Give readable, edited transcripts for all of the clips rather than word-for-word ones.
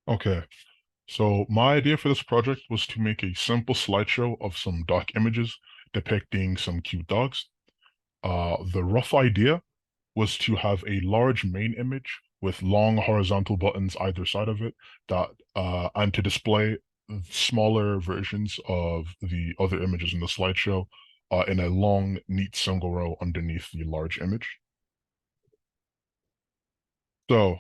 Okay, so my idea for this project was to make a simple slideshow of some dock images depicting some cute dogs. The rough idea was to have a large main image with long horizontal buttons either side of it that and to display smaller versions of the other images in the slideshow in a long, neat single row underneath the large image. So,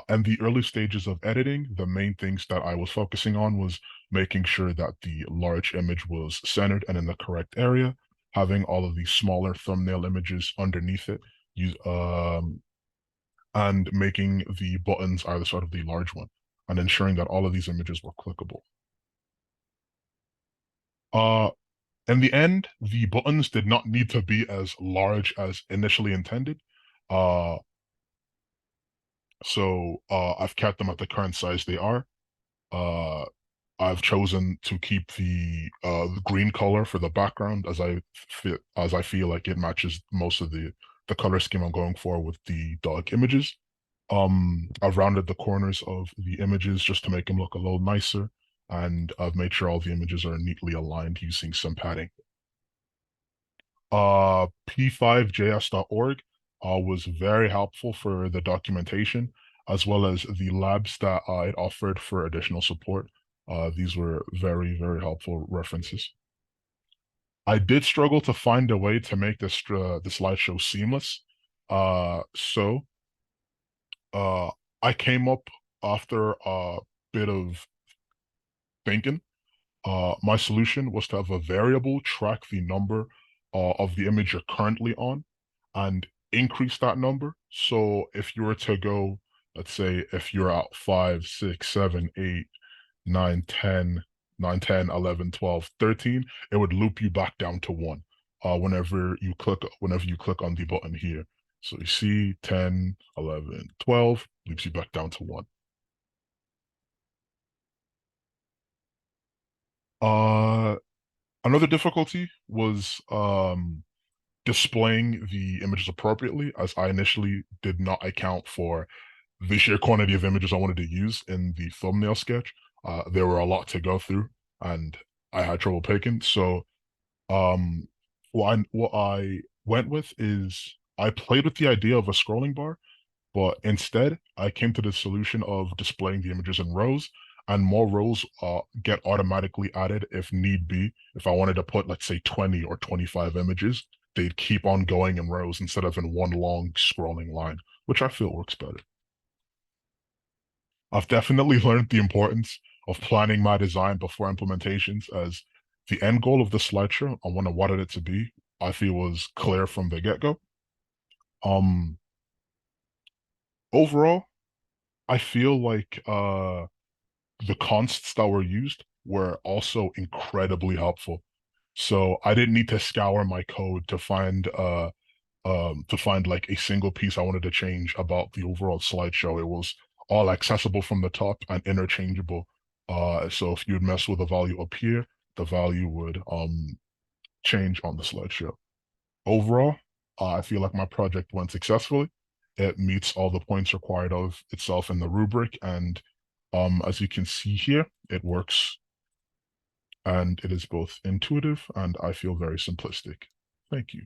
in the early stages of editing, the main things that I was focusing on was making sure that the large image was centered and in the correct area, having all of these smaller thumbnail images underneath it, use and making the buttons either side of the large one, and ensuring that all of these images were clickable. Uh, in the end, the buttons did not need to be as large as initially intended. Uh, I've kept them at the current size they are. Uh, I've chosen to keep the green color for the background as I feel like it matches most of the color scheme I'm going for with the dog images. I've rounded the corners of the images just to make them look a little nicer, and I've made sure all the images are neatly aligned using some padding. P5js.org was very helpful for the documentation, as well as the labs that it offered for additional support. These were very, very helpful references. I did struggle to find a way to make the slideshow seamless. So I came up after a bit of thinking. My solution was to have a variable track the number of the image you're currently on and increase that number. So if you were to go, let's say if you're at 5, 6, 7, 8, 9, 10, 9, 10, 11, 12, 13, it would loop you back down to 1 whenever you click on the button here. So you see 10, 11, 12, loops you back down to 1. Uh, Another difficulty was displaying the images appropriately, as I initially did not account for the sheer quantity of images I wanted to use in the thumbnail sketch. There were a lot to go through, and I had trouble picking. So, um, what I went with is I played with the idea of a scrolling bar, but instead, I came to the solution of displaying the images in rows, and more rows get automatically added if need be. If I wanted to put, let's say, 20 or 25 images, they'd keep on going in rows instead of in one long scrolling line, which I feel works better. I've definitely learned the importance of planning my design before implementations, as the end goal of the slideshow and what I wanted it to be, I feel was clear from the get-go. Um, Overall, I feel like the consts that were used were also incredibly helpful. So I didn't need to scour my code to find like a single piece I wanted to change about the overall slideshow. It was all accessible from the top and interchangeable. So if you'd mess with a value up here, the value would change on the slideshow. Overall, I feel like my project went successfully. It meets all the points required of itself in the rubric, and as you can see here, it works and it is both intuitive and I feel very simplistic. Thank you.